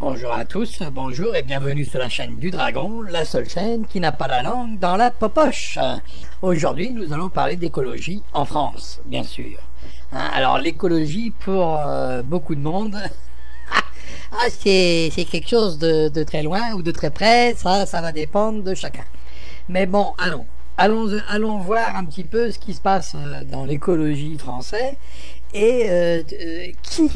Bonjour à tous, bonjour et bienvenue sur la chaîne du Dragon, la seule chaîne qui n'a pas la langue dans la popoche. Aujourd'hui, nous allons parler d'écologie en France, bien sûr. Alors, l'écologie, pour beaucoup de monde, c'est quelque chose de très loin ou de très près, ça va dépendre de chacun. Mais bon, allons voir un petit peu ce qui se passe dans l'écologie française et qui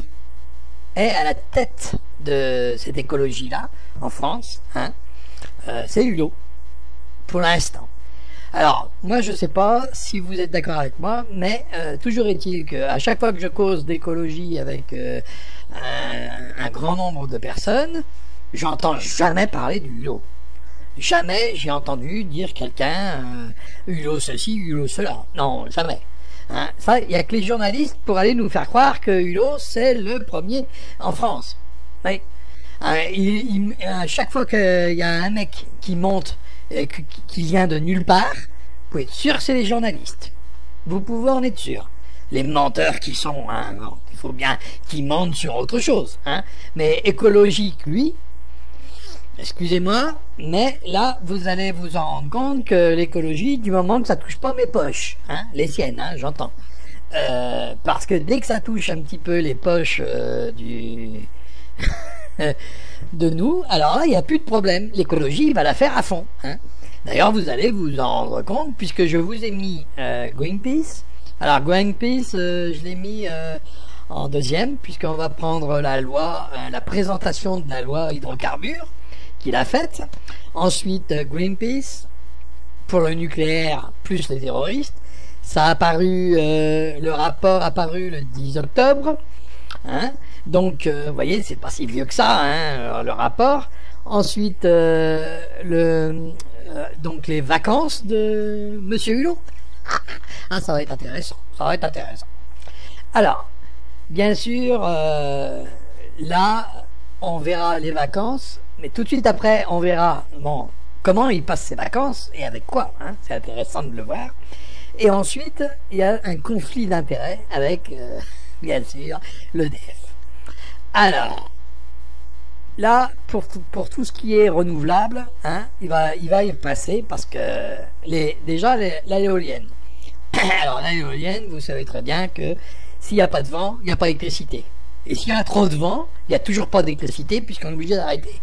est à la tête de cette écologie-là, en France, c'est Hulot, pour l'instant. Alors, moi je sais pas si vous êtes d'accord avec moi, mais toujours est-il qu'à chaque fois que je cause d'écologie avec un grand nombre de personnes, j'entends jamais parler du Hulot. Jamais j'ai entendu dire quelqu'un Hulot ceci, Hulot cela. Non, jamais. Ça, il n'y a que les journalistes pour aller nous faire croire que Hulot c'est le premier en France. Oui. À chaque fois qu'il y a un mec qui monte, qui vient de nulle part, vous pouvez être sûr que c'est les journalistes. Vous pouvez en être sûr. Les menteurs qui sont, il faut bien qu'ils mentent sur autre chose. Mais écologique, lui, excusez-moi, mais là, vous allez vous en rendre compte que l'écologie, du moment que ça touche pas mes poches, les siennes, j'entends. Parce que dès que ça touche un petit peu les poches de nous, alors là, il n'y a plus de problème. L'écologie va la faire à fond. D'ailleurs, vous allez vous en rendre compte, puisque je vous ai mis Greenpeace. Alors, Greenpeace, je l'ai mis en deuxième, puisqu'on va prendre la loi, la présentation de la loi hydrocarbures, qu'il a faite. Ensuite, Greenpeace, pour le nucléaire, plus les terroristes. Ça a apparu, le rapport a apparu le 10 octobre. Donc, vous voyez, c'est pas si vieux que ça, le rapport. Ensuite, donc les vacances de Monsieur Hulot. Ça va être intéressant. Ça va être intéressant. Alors, bien sûr, là, on verra les vacances, mais tout de suite après, on verra comment il passe ses vacances et avec quoi. C'est intéressant de le voir. Et ensuite, il y a un conflit d'intérêts avec, bien sûr, l'EDF. Alors, là, pour tout ce qui est renouvelable, il va y passer parce que déjà l'éolienne. Alors l'éolienne, vous savez très bien que s'il n'y a pas de vent, il n'y a pas d'électricité. Et s'il y a trop de vent, il n'y a toujours pas d'électricité puisqu'on est obligé d'arrêter.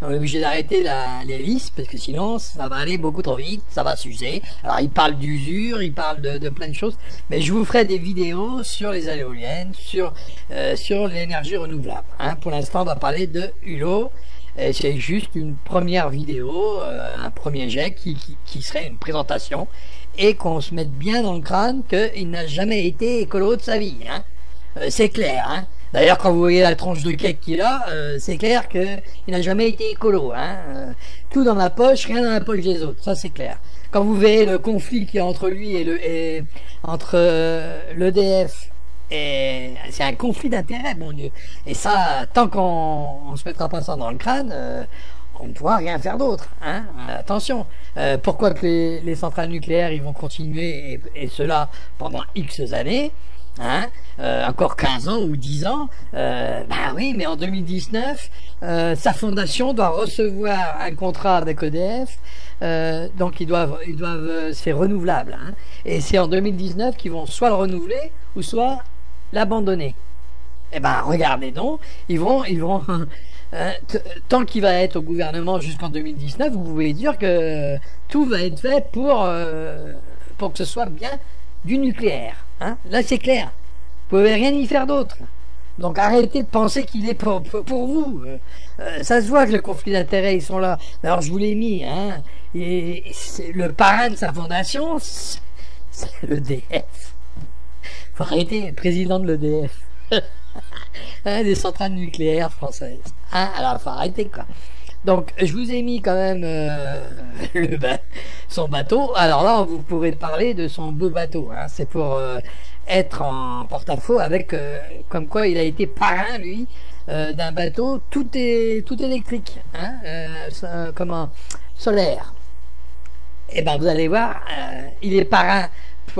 On est obligé d'arrêter l'hélice parce que sinon ça va aller beaucoup trop vite, ça va s'user. Alors il parle d'usure, il parle de plein de choses, mais je vous ferai des vidéos sur les éoliennes, sur l'énergie renouvelable. Pour l'instant on va parler de Hulot. C'est juste une première vidéo, un premier jet qui serait une présentation et qu'on se mette bien dans le crâne qu'il n'a jamais été écolo de sa vie. C'est clair. D'ailleurs, quand vous voyez la tranche de cake qu'il a, c'est clair qu'il n'a jamais été écolo. Tout dans la poche, rien dans la poche des autres, ça c'est clair. Quand vous verrez le conflit qu'il y a entre lui et entre l'EDF, c'est un conflit d'intérêts, mon Dieu. Et ça, tant qu'on se mettra pas ça dans le crâne, on ne pourra rien faire d'autre. Attention, pourquoi que les centrales nucléaires ils vont continuer et cela pendant X années, encore 15 ans ou 10 ans, oui, mais en 2019, sa fondation doit recevoir un contrat avec EDF, donc ils doivent c'est renouvelable, et c'est en 2019 qu'ils vont soit le renouveler ou soit l'abandonner. Regardez donc, ils vont tant qu'il va être au gouvernement jusqu'en 2019, vous pouvez dire que tout va être fait pour que ce soit bien du nucléaire. Là c'est clair, vous pouvez rien y faire d'autre. Donc arrêtez de penser qu'il est pour vous. Ça se voit que le conflit d'intérêts ils sont là. Alors je vous l'ai mis, et le parrain de sa fondation, c'est l'EDF. Faut arrêter, président de l'EDF. Des centrales nucléaires françaises. Alors faut arrêter quoi. Donc je vous ai mis quand même son bateau. Alors là vous pourrez parler de son beau bateau. C'est pour être en porte-à-faux avec comme quoi il a été parrain lui d'un bateau tout électrique, solaire. Et vous allez voir, il est parrain.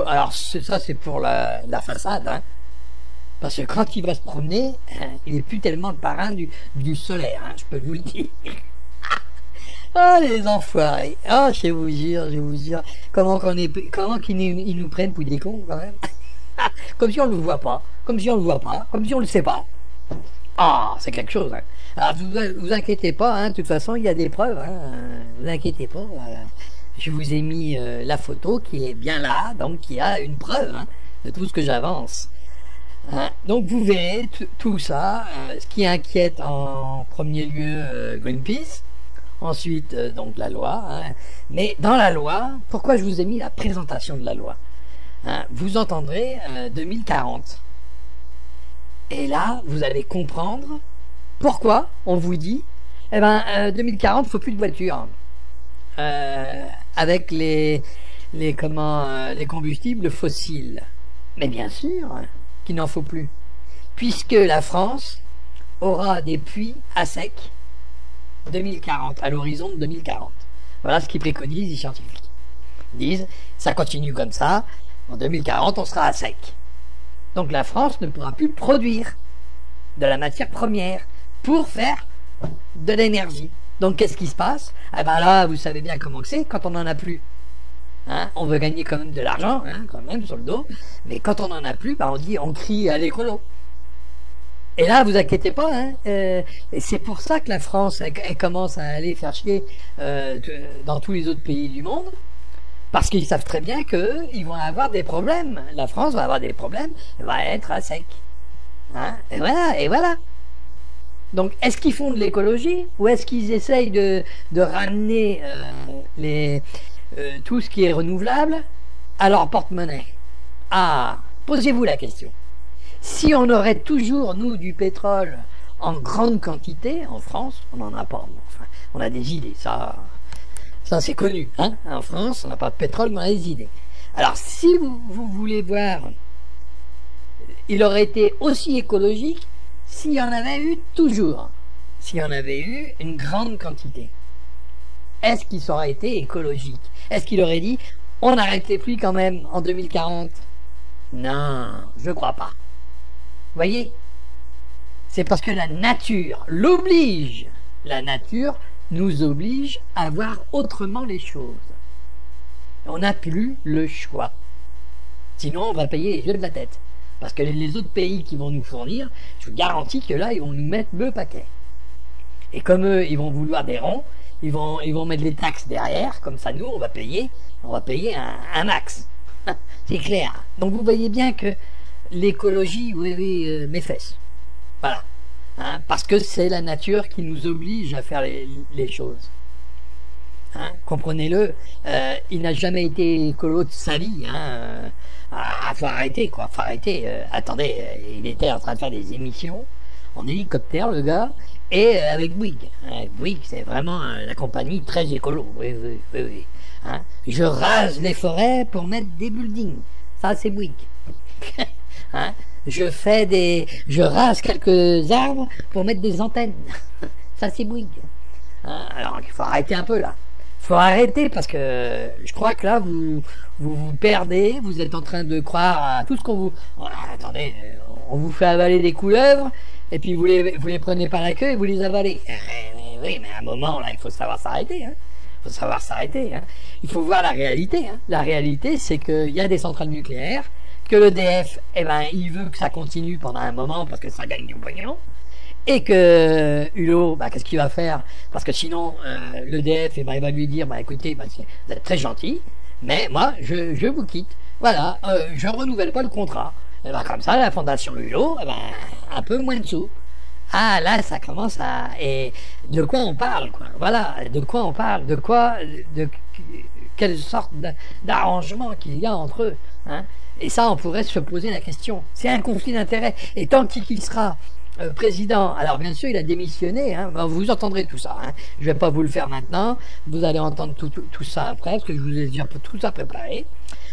Alors ça c'est pour la façade. Parce que quand il va se promener, il est plus tellement le parrain du solaire, hein, je peux vous le dire. Ah, les enfoirés. Ah, je vous jure. Comment qu'ils nous prennent pour des cons, quand même. Comme si on le voit pas. Comme si on le sait pas. Ah, c'est quelque chose, hein. Alors, vous inquiétez pas, hein. De toute façon, il y a des preuves, hein. Vous inquiétez pas. Je vous ai mis la photo qui est bien là, donc qui a une preuve, hein, de tout ce que j'avance. Hein. Donc, vous verrez tout ça, ce qui inquiète en premier lieu Greenpeace. Ensuite, donc la loi. Hein. Mais dans la loi, pourquoi je vous ai mis la présentation de la loi, hein, vous entendrez 2040. Et là, vous allez comprendre pourquoi on vous dit, 2040, il ne faut plus de voitures. Avec les combustibles fossiles. Mais bien sûr qu'il n'en faut plus. Puisque la France aura des puits à sec 2040, à l'horizon de 2040. Voilà ce qu'ils préconisent les scientifiques. Ils disent, ça continue comme ça, en 2040 on sera à sec. Donc la France ne pourra plus produire de la matière première pour faire de l'énergie. Donc qu'est-ce qui se passe? Là, vous savez bien comment c'est quand on n'en a plus. Hein, on veut gagner quand même de l'argent, hein, quand même sur le dos, mais quand on n'en a plus, on crie à l'écolo. Et là, vous inquiétez pas, hein, c'est pour ça que la France elle commence à aller faire chier dans tous les autres pays du monde, parce qu'ils savent très bien qu'ils vont avoir des problèmes. La France va avoir des problèmes, elle va être à sec. Hein, et voilà. Donc, est-ce qu'ils font de l'écologie ou est-ce qu'ils essayent de ramener tout ce qui est renouvelable à leur porte-monnaie? Ah, posez-vous la question. Si on aurait toujours, nous, du pétrole en grande quantité, en France, on n'en a pas. Enfin, on a des idées, ça c'est connu. Hein, en France, on n'a pas de pétrole, mais on a des idées. Alors, si vous voulez voir, il aurait été aussi écologique s'il y en avait eu toujours. S'il y en avait eu une grande quantité. Est-ce qu'il aurait été écologique? Est-ce qu'il aurait dit, on n'arrête les pluies quand même en 2040? Non, je crois pas. Vous voyez? C'est parce que la nature l'oblige. La nature nous oblige à voir autrement les choses. On n'a plus le choix. Sinon, on va payer les yeux de la tête. Parce que les autres pays qui vont nous fournir, je vous garantis que là, ils vont nous mettre le paquet. Et comme eux, ils vont vouloir des ronds, ils vont mettre les taxes derrière, comme ça, nous, on va payer un max. C'est clair. Donc, vous voyez bien que l'écologie, oui, mes fesses. Voilà. Hein, parce que c'est la nature qui nous oblige à faire les choses. Hein, comprenez-le, il n'a jamais été écolo de sa vie. Hein, faut arrêter, quoi. Faut arrêter. Attendez, il était en train de faire des émissions en hélicoptère, le gars, et avec Bouygues. Bouygues, c'est vraiment la compagnie très écolo. Oui. Hein, je rase les forêts pour mettre des buildings. Ça, c'est Bouygues. Hein, je rase quelques arbres pour mettre des antennes. Ça, c'est Bouygues. Hein, alors, il faut arrêter un peu, là. Faut arrêter parce que je crois que là, vous perdez, vous êtes en train de croire à tout ce qu'on vous... Oh, attendez, on vous fait avaler des couleuvres, et puis vous les prenez par la queue et vous les avalez. Oui, mais à un moment, là, il faut savoir s'arrêter. Hein. Il faut savoir s'arrêter. Hein. Il faut voir la réalité. Hein. La réalité, c'est qu'il y a des centrales nucléaires, que l'EDF, il veut que ça continue pendant un moment parce que ça gagne du pognon. Et que Hulot, qu'est-ce qu'il va faire? Parce que sinon, l'EDF, il va lui dire, écoutez, vous êtes très gentil, mais moi, je vous quitte. Voilà, je renouvelle pas le contrat. Et comme ça, la fondation Hulot, un peu moins de sous. Ah, là, ça commence à... Et de quoi on parle, quoi? Voilà, de quoi on parle? De quelle sorte d'arrangement qu'il y a entre eux, hein? Et ça, on pourrait se poser la question. C'est un conflit d'intérêts. Et tant qu'il sera président, alors bien sûr, il a démissionné. Hein, vous entendrez tout ça. Hein, je vais pas vous le faire maintenant. Vous allez entendre tout ça après, parce que je vous ai déjà tout ça préparé.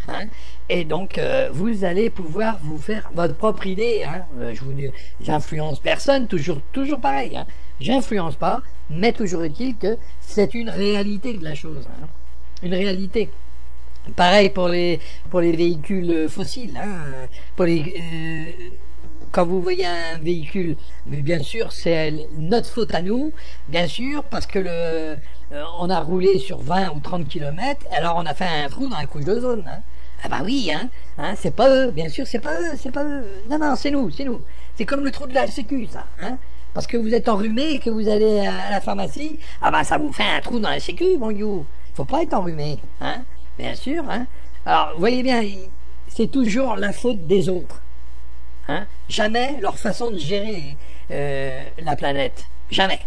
Hein, et donc, vous allez pouvoir vous faire votre propre idée. Hein, j'influence personne, toujours pareil. Hein, j'influence pas, mais toujours est-il que c'est une réalité de la chose. Hein, une réalité. Pareil pour les véhicules fossiles, hein, pour les quand vous voyez un véhicule, mais bien sûr, c'est notre faute à nous, bien sûr, parce que on a roulé sur 20 ou 30 kilomètres, alors on a fait un trou dans la couche d'ozone. Hein. Ah bah oui, c'est pas eux, bien sûr, c'est pas eux. Non, c'est nous. C'est comme le trou de la Sécu, ça. Hein. Parce que vous êtes enrhumé et que vous allez à la pharmacie, ah bah ça vous fait un trou dans la Sécu, mon you. Faut pas être enrhumé, hein. Bien sûr, hein. Alors, vous voyez bien, c'est toujours la faute des autres. Hein. Jamais leur façon de gérer la planète. Jamais.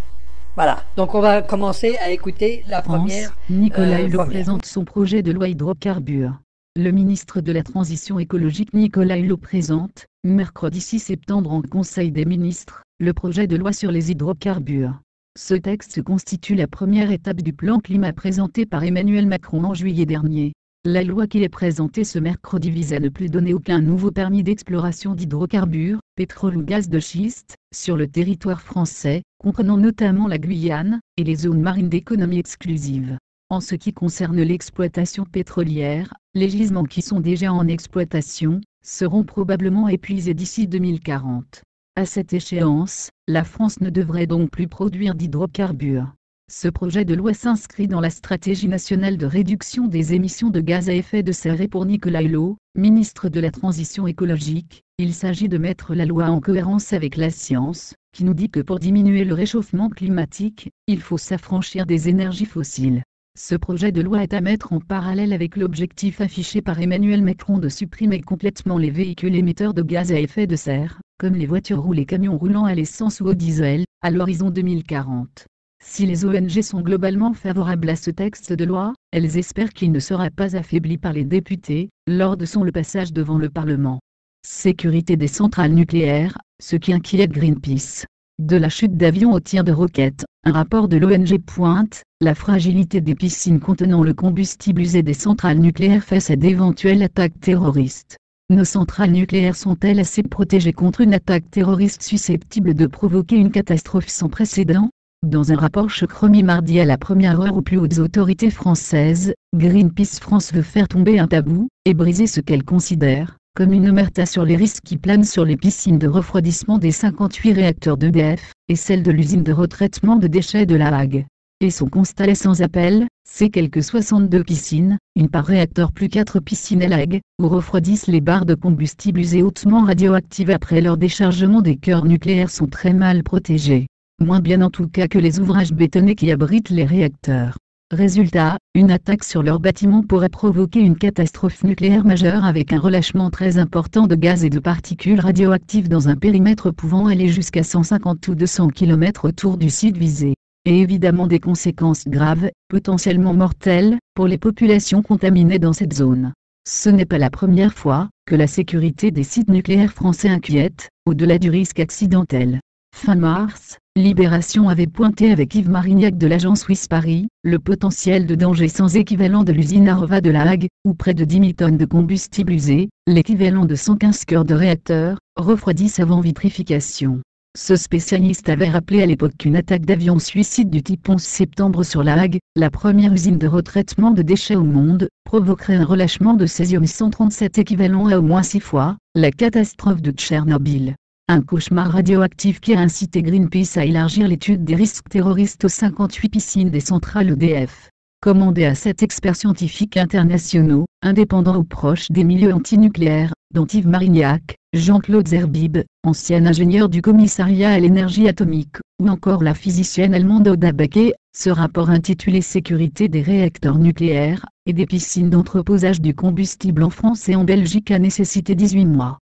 Voilà. Donc on va commencer à écouter la première. Nicolas Hulot présente son projet de loi hydrocarbures. Le ministre de la Transition écologique Nicolas Hulot présente, mercredi 6 septembre en Conseil des ministres, le projet de loi sur les hydrocarbures. Ce texte constitue la première étape du plan climat présenté par Emmanuel Macron en juillet dernier. La loi qu'il est présentée ce mercredi vise à ne plus donner aucun nouveau permis d'exploration d'hydrocarbures, pétrole ou gaz de schiste, sur le territoire français, comprenant notamment la Guyane, et les zones marines d'économie exclusive. En ce qui concerne l'exploitation pétrolière, les gisements qui sont déjà en exploitation, seront probablement épuisés d'ici 2040. À cette échéance, la France ne devrait donc plus produire d'hydrocarbures. Ce projet de loi s'inscrit dans la stratégie nationale de réduction des émissions de gaz à effet de serre et pour Nicolas Hulot, ministre de la Transition écologique, il s'agit de mettre la loi en cohérence avec la science, qui nous dit que pour diminuer le réchauffement climatique, il faut s'affranchir des énergies fossiles. Ce projet de loi est à mettre en parallèle avec l'objectif affiché par Emmanuel Macron de supprimer complètement les véhicules émetteurs de gaz à effet de serre, comme les voitures ou les camions roulant à l'essence ou au diesel, à l'horizon 2040. Si les ONG sont globalement favorables à ce texte de loi, elles espèrent qu'il ne sera pas affaibli par les députés, lors de son passage devant le Parlement. Sécurité des centrales nucléaires, ce qui inquiète Greenpeace. De la chute d'avions aux tirs de roquettes, un rapport de l'ONG pointe la fragilité des piscines contenant le combustible usé des centrales nucléaires face à d'éventuelles attaques terroristes. Nos centrales nucléaires sont-elles assez protégées contre une attaque terroriste susceptible de provoquer une catastrophe sans précédent ? Dans un rapport choc remis mardi à la première heure aux plus hautes autorités françaises, Greenpeace France veut faire tomber un tabou, et briser ce qu'elle considère comme une omerta sur les risques qui planent sur les piscines de refroidissement des 58 réacteurs d'EDF, et celles de l'usine de retraitement de déchets de La Hague. Et son constat est sans appel, c'est quelques 62 piscines, une par réacteur plus 4 piscines à La Hague, où refroidissent les barres de combustible usés hautement radioactives après leur déchargement des cœurs nucléaires sont très mal protégées. Moins bien en tout cas que les ouvrages bétonnés qui abritent les réacteurs. Résultat, une attaque sur leur bâtiment pourrait provoquer une catastrophe nucléaire majeure avec un relâchement très important de gaz et de particules radioactives dans un périmètre pouvant aller jusqu'à 150 ou 200 km autour du site visé. Et évidemment des conséquences graves, potentiellement mortelles, pour les populations contaminées dans cette zone. Ce n'est pas la première fois que la sécurité des sites nucléaires français inquiète, au-delà du risque accidentel. Fin mars, Libération avait pointé avec Yves Marignac de l'agence Suisse Paris, le potentiel de danger sans équivalent de l'usine Areva de La Hague, où près de 10 000 tonnes de combustible usé, l'équivalent de 115 cœurs de réacteurs, refroidissent avant vitrification. Ce spécialiste avait rappelé à l'époque qu'une attaque d'avion suicide du type 11 septembre sur La Hague, la première usine de retraitement de déchets au monde, provoquerait un relâchement de césium-137 équivalent à au moins 6 fois la catastrophe de Tchernobyl. Un cauchemar radioactif qui a incité Greenpeace à élargir l'étude des risques terroristes aux 58 piscines des centrales EDF. Commandé à 7 experts scientifiques internationaux, indépendants ou proches des milieux antinucléaires, dont Yves Marignac, Jean-Claude Zerbib, ancien ingénieur du commissariat à l'énergie atomique, ou encore la physicienne allemande Oda Baquet, ce rapport intitulé Sécurité des réacteurs nucléaires, et des piscines d'entreposage du combustible en France et en Belgique a nécessité 18 mois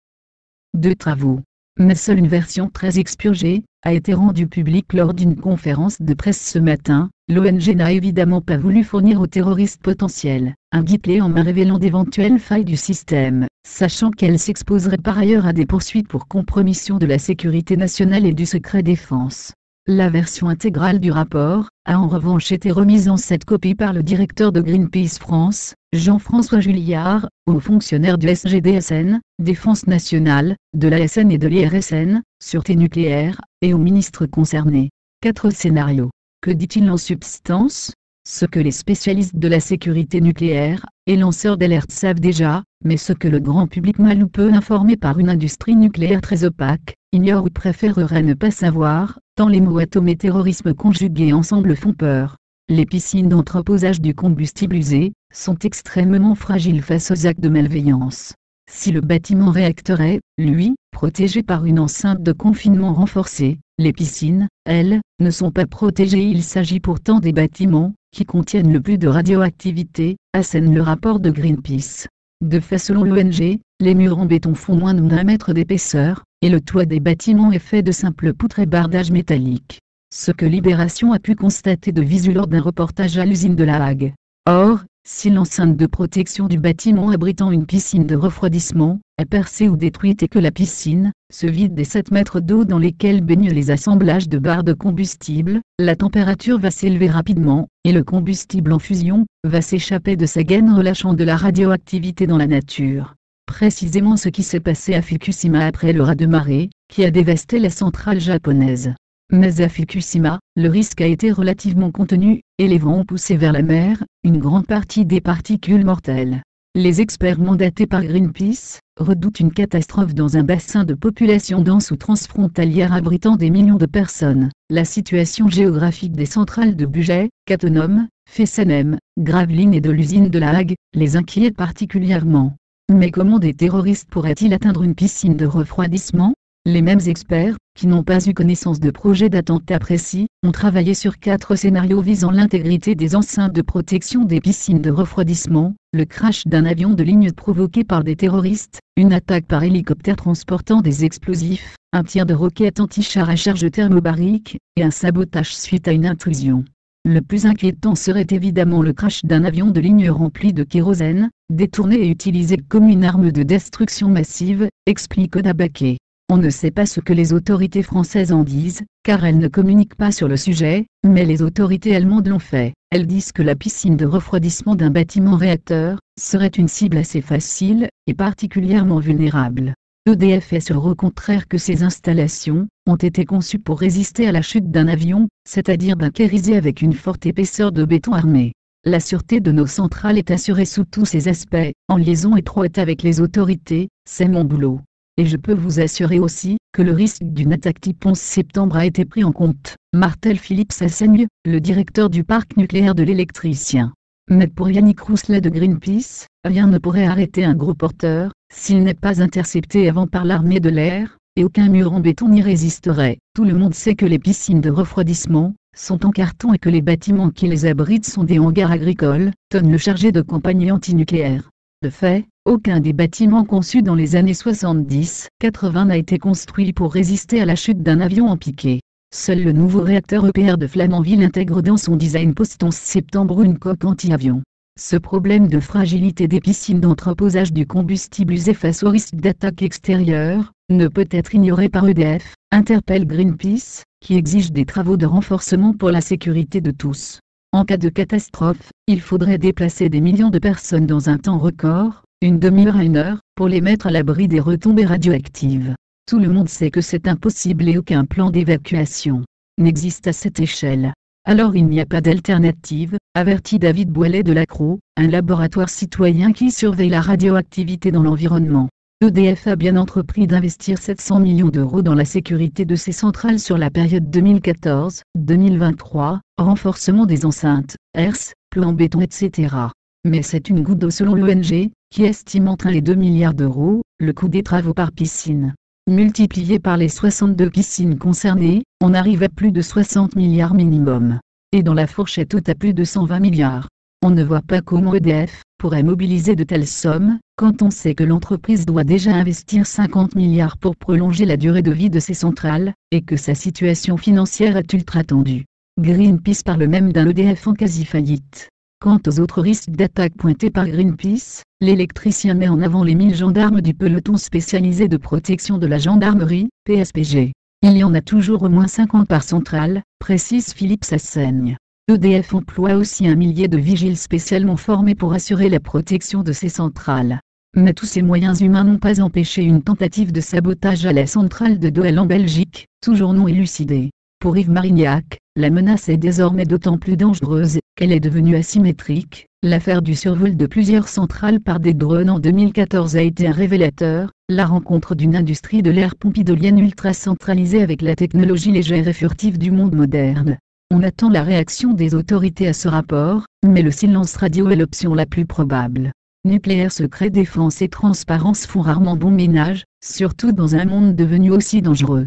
de travaux. Mais seule une version très expurgée a été rendue publique lors d'une conférence de presse ce matin. L'ONG n'a évidemment pas voulu fournir aux terroristes potentiels un guide clé en main révélant d'éventuelles failles du système, sachant qu'elle s'exposerait par ailleurs à des poursuites pour compromission de la sécurité nationale et du secret défense. La version intégrale du rapport a en revanche été remise en 7 copies par le directeur de Greenpeace France, Jean-François Julliard, aux fonctionnaires du SGDSN, Défense nationale, de l'ASN et de l'IRSN, Sûreté nucléaire, et aux ministres concernés. 4 scénarios. Que dit-il en substance ? Ce que les spécialistes de la sécurité nucléaire et lanceurs d'alerte savent déjà, mais ce que le grand public mal ou peu informé par une industrie nucléaire très opaque, ignore ou préférerait ne pas savoir, tant les mots atome et terrorisme conjugués ensemble font peur. Les piscines d'entreposage du combustible usé sont extrêmement fragiles face aux actes de malveillance. Si le bâtiment réacteur est, lui, protégé par une enceinte de confinement renforcée, les piscines, elles, ne sont pas protégées. Il s'agit pourtant des bâtiments qui contiennent le plus de radioactivité, assène le rapport de Greenpeace. De fait, selon l'ONG, les murs en béton font moins d'1 mètre d'épaisseur, et le toit des bâtiments est fait de simples poutres et bardages métalliques. Ce que Libération a pu constater de visu lors d'un reportage à l'usine de La Hague. Or, si l'enceinte de protection du bâtiment abritant une piscine de refroidissement est percée ou détruite et que la piscine se vide des 7 mètres d'eau dans lesquels baignent les assemblages de barres de combustible, la température va s'élever rapidement, et le combustible en fusion va s'échapper de sa gaine relâchant de la radioactivité dans la nature. Précisément ce qui s'est passé à Fukushima après le raz-de-marée, qui a dévasté la centrale japonaise. Mais à Fukushima, le risque a été relativement contenu, et les vents ont poussé vers la mer une grande partie des particules mortelles. Les experts mandatés par Greenpeace redoutent une catastrophe dans un bassin de population dense ou transfrontalière abritant des millions de personnes. La situation géographique des centrales de Bugey, Cattenom, Fessenheim, Gravelines et de l'usine de La Hague les inquiète particulièrement. Mais comment des terroristes pourraient-ils atteindre une piscine de refroidissement ? Les mêmes experts, qui n'ont pas eu connaissance de projets d'attentat précis, ont travaillé sur 4 scénarios visant l'intégrité des enceintes de protection des piscines de refroidissement, le crash d'un avion de ligne provoqué par des terroristes, une attaque par hélicoptère transportant des explosifs, un tir de roquette anti-char à charge thermobarique, et un sabotage suite à une intrusion. Le plus inquiétant serait évidemment le crash d'un avion de ligne rempli de kérosène, détourné et utilisé comme une arme de destruction massive, explique Oda Baquet. On ne sait pas ce que les autorités françaises en disent, car elles ne communiquent pas sur le sujet, mais les autorités allemandes l'ont fait. Elles disent que la piscine de refroidissement d'un bâtiment réacteur serait une cible assez facile, et particulièrement vulnérable. EDF assure au contraire que ces installations ont été conçues pour résister à la chute d'un avion, c'est-à-dire d'un kérisé avec une forte épaisseur de béton armé. La sûreté de nos centrales est assurée sous tous ses aspects, en liaison étroite avec les autorités, c'est mon boulot. Et je peux vous assurer aussi que le risque d'une attaque type 11 septembre a été pris en compte, martèle Philippe Sassaigne, le directeur du parc nucléaire de l'électricien. Mais pour Yannick Rousselet de Greenpeace, rien ne pourrait arrêter un gros porteur, s'il n'est pas intercepté avant par l'armée de l'air, et aucun mur en béton n'y résisterait. Tout le monde sait que les piscines de refroidissement sont en carton et que les bâtiments qui les abritent sont des hangars agricoles, tonne le chargé de compagnie antinucléaire. De fait, aucun des bâtiments conçus dans les années 70-80 n'a été construit pour résister à la chute d'un avion en piqué. Seul le nouveau réacteur EPR de Flamanville intègre dans son design post-11 septembre une coque anti-avion. Ce problème de fragilité des piscines d'entreposage du combustible usé face au risque d'attaque extérieure ne peut être ignoré par EDF, interpelle Greenpeace, qui exige des travaux de renforcement pour la sécurité de tous. En cas de catastrophe, il faudrait déplacer des millions de personnes dans un temps record, une demi-heure à 1 heure, pour les mettre à l'abri des retombées radioactives. Tout le monde sait que c'est impossible et aucun plan d'évacuation n'existe à cette échelle. Alors il n'y a pas d'alternative, avertit David Boilet de l'ACRO, un laboratoire citoyen qui surveille la radioactivité dans l'environnement. EDF a bien entrepris d'investir 700 millions d'euros dans la sécurité de ses centrales sur la période 2014-2023, renforcement des enceintes, herses, plans béton etc. Mais c'est une goutte d'eau selon l'ONG, qui estime entre 1 et 2 milliards d'euros, le coût des travaux par piscine. Multiplié par les 62 piscines concernées, on arrive à plus de 60 milliards minimum. Et dans la fourchette haute à plus de 120 milliards. On ne voit pas comment EDF pourrait mobiliser de telles sommes, quand on sait que l'entreprise doit déjà investir 50 milliards pour prolonger la durée de vie de ses centrales, et que sa situation financière est ultra tendue. Greenpeace parle même d'un EDF en quasi-faillite. Quant aux autres risques d'attaque pointés par Greenpeace, l'électricien met en avant les 1000 gendarmes du peloton spécialisé de protection de la gendarmerie, PSPG. Il y en a toujours au moins 50 par centrale, précise Philippe Sassaigne. EDF emploie aussi 1 millier de vigiles spécialement formés pour assurer la protection de ces centrales. Mais tous ces moyens humains n'ont pas empêché une tentative de sabotage à la centrale de Doel en Belgique, toujours non élucidée. Pour Yves Marignac, la menace est désormais d'autant plus dangereuse qu'elle est devenue asymétrique. L'affaire du survol de plusieurs centrales par des drones en 2014 a été un révélateur, la rencontre d'une industrie de l'air pompidolienne ultra centralisée avec la technologie légère et furtive du monde moderne. On attend la réaction des autorités à ce rapport, mais le silence radio est l'option la plus probable. Nucléaire, secret, défense et transparence font rarement bon ménage, surtout dans un monde devenu aussi dangereux.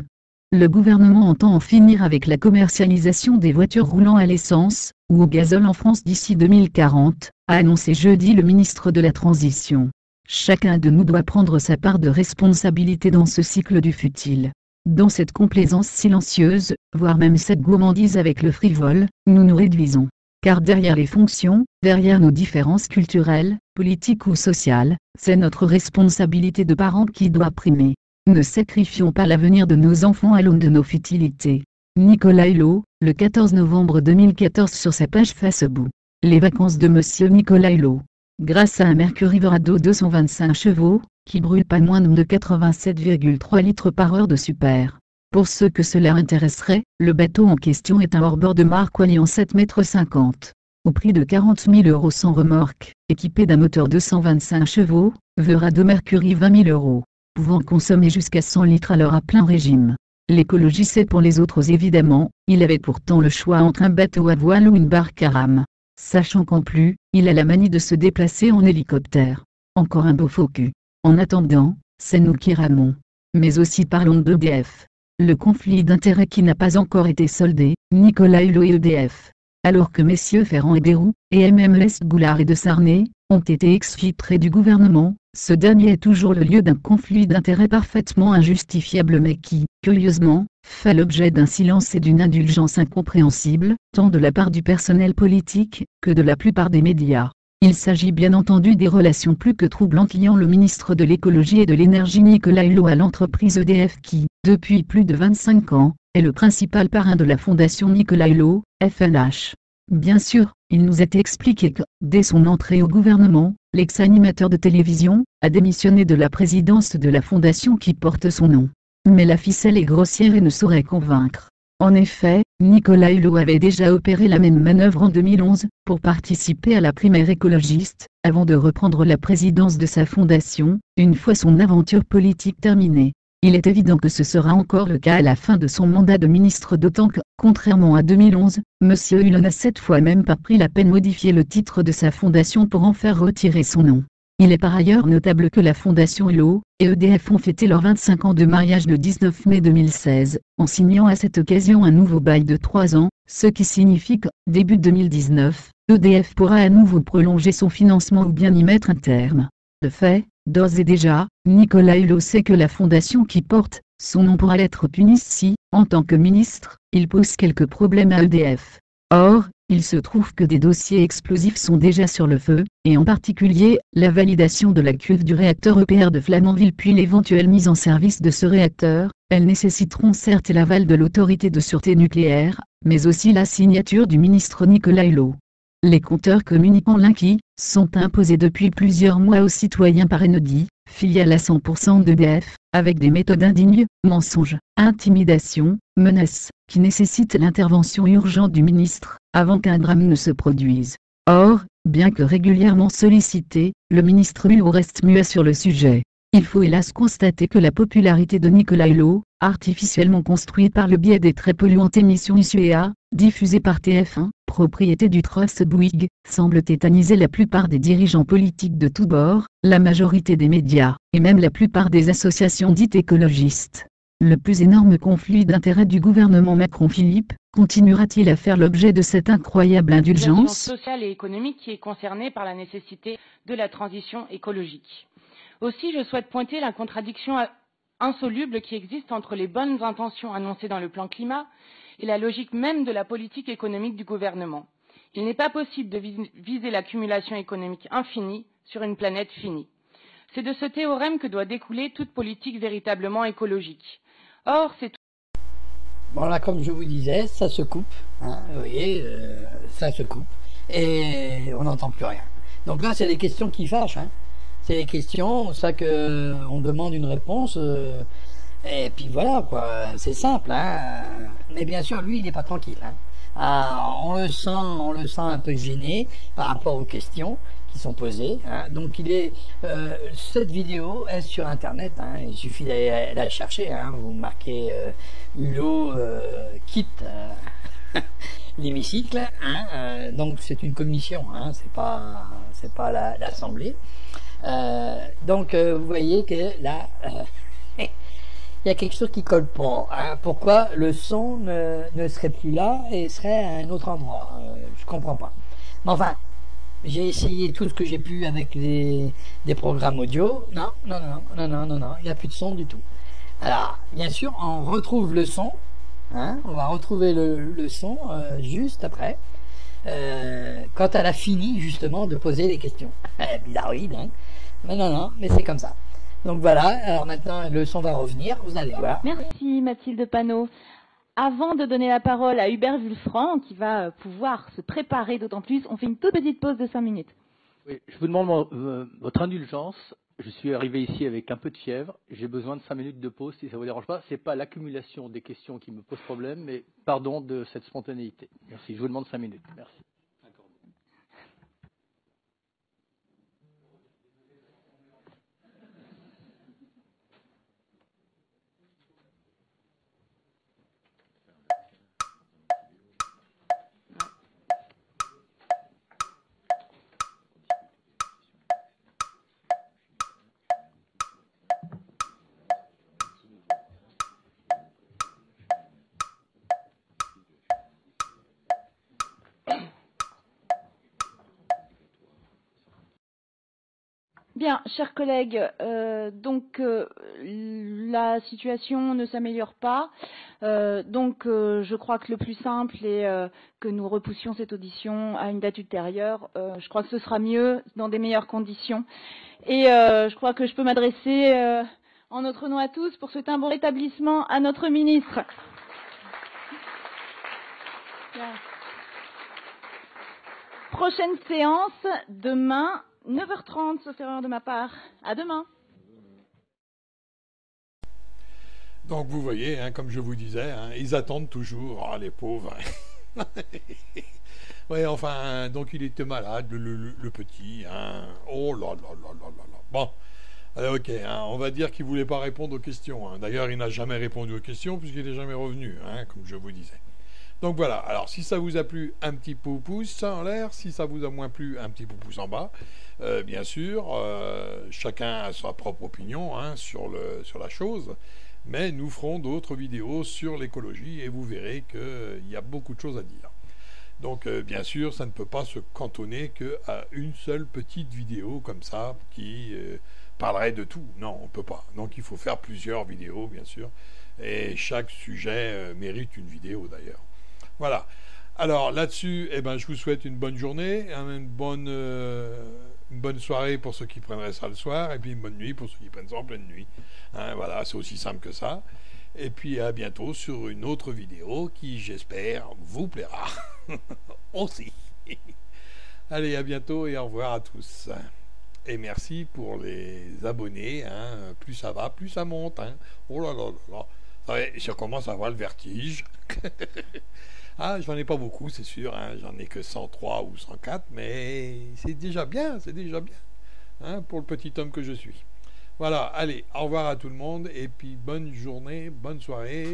Le gouvernement entend en finir avec la commercialisation des voitures roulant à l'essence, ou au gazole en France d'ici 2040, a annoncé jeudi le ministre de la Transition. Chacun de nous doit prendre sa part de responsabilité dans ce cycle du futile. Dans cette complaisance silencieuse, voire même cette gourmandise avec le frivole, nous nous réduisons. Car derrière les fonctions, derrière nos différences culturelles, politiques ou sociales, c'est notre responsabilité de parents qui doit primer. Ne sacrifions pas l'avenir de nos enfants à l'aune de nos futilités. Nicolas Hulot, le 14 novembre 2014 sur sa page Facebook. Les vacances de Monsieur Nicolas Hulot. Grâce à un Mercury Verado 225 chevaux, qui brûle pas moins de 87,3 litres par heure de super. Pour ceux que cela intéresserait, le bateau en question est un hors-bord de marque Wally 7,50 m. Au prix de 40 000 € sans remorque, équipé d'un moteur 225 chevaux, Verado Mercury 20 000 €, pouvant consommer jusqu'à 100 litres à l'heure à plein régime. L'écologie c'est pour les autres évidemment, il avait pourtant le choix entre un bateau à voile ou une barque à rame. Sachant qu'en plus, il a la manie de se déplacer en hélicoptère. Encore un beau faux cul. En attendant, c'est nous qui ramons. Mais aussi parlons d'EDF. Le conflit d'intérêts qui n'a pas encore été soldé, Nicolas Hulot et EDF. Alors que messieurs Ferrand et Bayrou, et MMLS Goulard et de Sarney, ont été exfiltrés du gouvernement, ce dernier est toujours le lieu d'un conflit d'intérêts parfaitement injustifiable mais qui, curieusement, fait l'objet d'un silence et d'une indulgence incompréhensible, tant de la part du personnel politique, que de la plupart des médias. Il s'agit bien entendu des relations plus que troublantes liant le ministre de l'écologie et de l'énergie Nicolas Hulot à l'entreprise EDF qui, depuis plus de 25 ans, est le principal parrain de la fondation Nicolas Hulot, FNH. Bien sûr, il nous est expliqué que, dès son entrée au gouvernement, l'ex-animateur de télévision, a démissionné de la présidence de la fondation qui porte son nom. Mais la ficelle est grossière et ne saurait convaincre. En effet, Nicolas Hulot avait déjà opéré la même manœuvre en 2011, pour participer à la primaire écologiste, avant de reprendre la présidence de sa fondation, une fois son aventure politique terminée. Il est évident que ce sera encore le cas à la fin de son mandat de ministre d'autant que, contrairement à 2011, M. Hulot n'a cette fois même pas pris la peine de modifier le titre de sa fondation pour en faire retirer son nom. Il est par ailleurs notable que la fondation Hulot et EDF ont fêté leurs 25 ans de mariage le 19 mai 2016, en signant à cette occasion un nouveau bail de 3 ans, ce qui signifie que, début 2019, EDF pourra à nouveau prolonger son financement ou bien y mettre un terme. De fait, d'ores et déjà, Nicolas Hulot sait que la fondation qui porte son nom pourra être punie si, en tant que ministre, il pose quelques problèmes à EDF. Or, il se trouve que des dossiers explosifs sont déjà sur le feu, et en particulier, la validation de la cuve du réacteur EPR de Flamanville puis l'éventuelle mise en service de ce réacteur. Elles nécessiteront certes l'aval de l'autorité de sûreté nucléaire, mais aussi la signature du ministre Nicolas Hulot. Les compteurs communicants Linky sont imposés depuis plusieurs mois aux citoyens par Enedis, filiale à 100% d'EDF, avec des méthodes indignes, mensonges, intimidations, menaces, qui nécessitent l'intervention urgente du ministre, avant qu'un drame ne se produise. Or, bien que régulièrement sollicité, le ministre Hulot reste muet sur le sujet. Il faut hélas constater que la popularité de Nicolas Hulot, artificiellement construite par le biais des très polluantes émissions UCA, diffusées par TF1, propriété du Trust Bouygues, semble tétaniser la plupart des dirigeants politiques de tous bords, la majorité des médias, et même la plupart des associations dites écologistes. Le plus énorme conflit d'intérêts du gouvernement Macron-Philippe, continuera-t-il à faire l'objet de cette incroyable indulgence sociale et économique qui est concernée par la nécessité de la transition écologique. Aussi, je souhaite pointer la contradiction insoluble qui existe entre les bonnes intentions annoncées dans le plan climat et la logique même de la politique économique du gouvernement. Il n'est pas possible de viser l'accumulation économique infinie sur une planète finie. C'est de ce théorème que doit découler toute politique véritablement écologique. Or, c'est... Bon là, comme je vous disais, ça se coupe, hein, vous voyez, ça se coupe, et on n'entend plus rien. Donc là, c'est des questions qui fâchent, hein. C'est des questions, ça que on demande une réponse, et puis voilà, quoi, c'est simple, hein. Mais bien sûr, lui, il n'est pas tranquille, hein. on le sent un peu gêné par rapport aux questions qui sont posées. Hein. Donc cette vidéo est sur internet, hein. Il suffit d'aller la chercher. Hein. Vous marquez Hulot quitte l'hémicycle. Hein. Donc c'est une commission, hein. C'est pas l'Assemblée. Donc vous voyez que là. Il y a quelque chose qui colle pas. Hein. Pourquoi le son ne serait plus là et serait à un autre endroit? Je comprends pas. Mais enfin, j'ai essayé tout ce que j'ai pu avec des programmes audio. Non, il n'y a plus de son du tout. Alors, bien sûr, on retrouve le son. Hein, on va retrouver le son juste après. Quand elle a fini justement de poser les questions. Bizarroïde, hein. Mais non, mais c'est comme ça. Donc voilà, alors maintenant le son va revenir, vous allez voir. Merci Mathilde Panot. Avant de donner la parole à Hubert Vulfranc, qui va pouvoir se préparer d'autant plus, on fait une toute petite pause de 5 minutes. Oui, je vous demande votre indulgence. Je suis arrivé ici avec un peu de fièvre. J'ai besoin de 5 minutes de pause, si ça ne vous dérange pas. Ce n'est pas l'accumulation des questions qui me pose problème, mais pardon de cette spontanéité. Merci, je vous demande 5 minutes. Merci. Bien, chers collègues, la situation ne s'améliore pas. Je crois que le plus simple est que nous repoussions cette audition à une date ultérieure. Je crois que ce sera mieux dans des meilleures conditions. Et je crois que je peux m'adresser en notre nom à tous pour souhaiter un bon rétablissement à notre ministre. Bien. Prochaine séance, demain, 9h30, sauf erreur de ma part. À demain. Donc vous voyez, hein, comme je vous disais, hein, ils attendent toujours, oh, les pauvres. Oui, enfin, donc il était malade, le petit. Hein. Oh là là là là là là. Bon, allez, ok, hein, on va dire qu'il ne voulait pas répondre aux questions. Hein. D'ailleurs, il n'a jamais répondu aux questions puisqu'il n'est jamais revenu, hein, comme je vous disais. Donc voilà, alors si ça vous a plu, un petit pouce en l'air, si ça vous a moins plu, un petit pouce en bas. Bien sûr, chacun a sa propre opinion hein, sur la chose, mais nous ferons d'autres vidéos sur l'écologie et vous verrez qu'il y a beaucoup de choses à dire. Donc bien sûr, ça ne peut pas se cantonner qu'à une seule petite vidéo comme ça qui parlerait de tout. Non, on ne peut pas. Donc il faut faire plusieurs vidéos, bien sûr, et chaque sujet mérite une vidéo d'ailleurs. Voilà. Alors là-dessus, eh ben, je vous souhaite une bonne journée, une bonne soirée pour ceux qui prendraient ça le soir, et puis une bonne nuit pour ceux qui prennent ça en pleine nuit. Hein, voilà, c'est aussi simple que ça. Et puis à bientôt sur une autre vidéo qui, j'espère, vous plaira aussi. Allez, à bientôt et au revoir à tous. Et merci pour les abonnés. Hein. Plus ça va, plus ça monte. Hein. Oh là là là là. Je commence à avoir le vertige. Ah, j'en ai pas beaucoup, c'est sûr, hein, j'en ai que 103 ou 104, mais c'est déjà bien, hein, pour le petit homme que je suis. Voilà, allez, au revoir à tout le monde, et puis bonne journée, bonne soirée.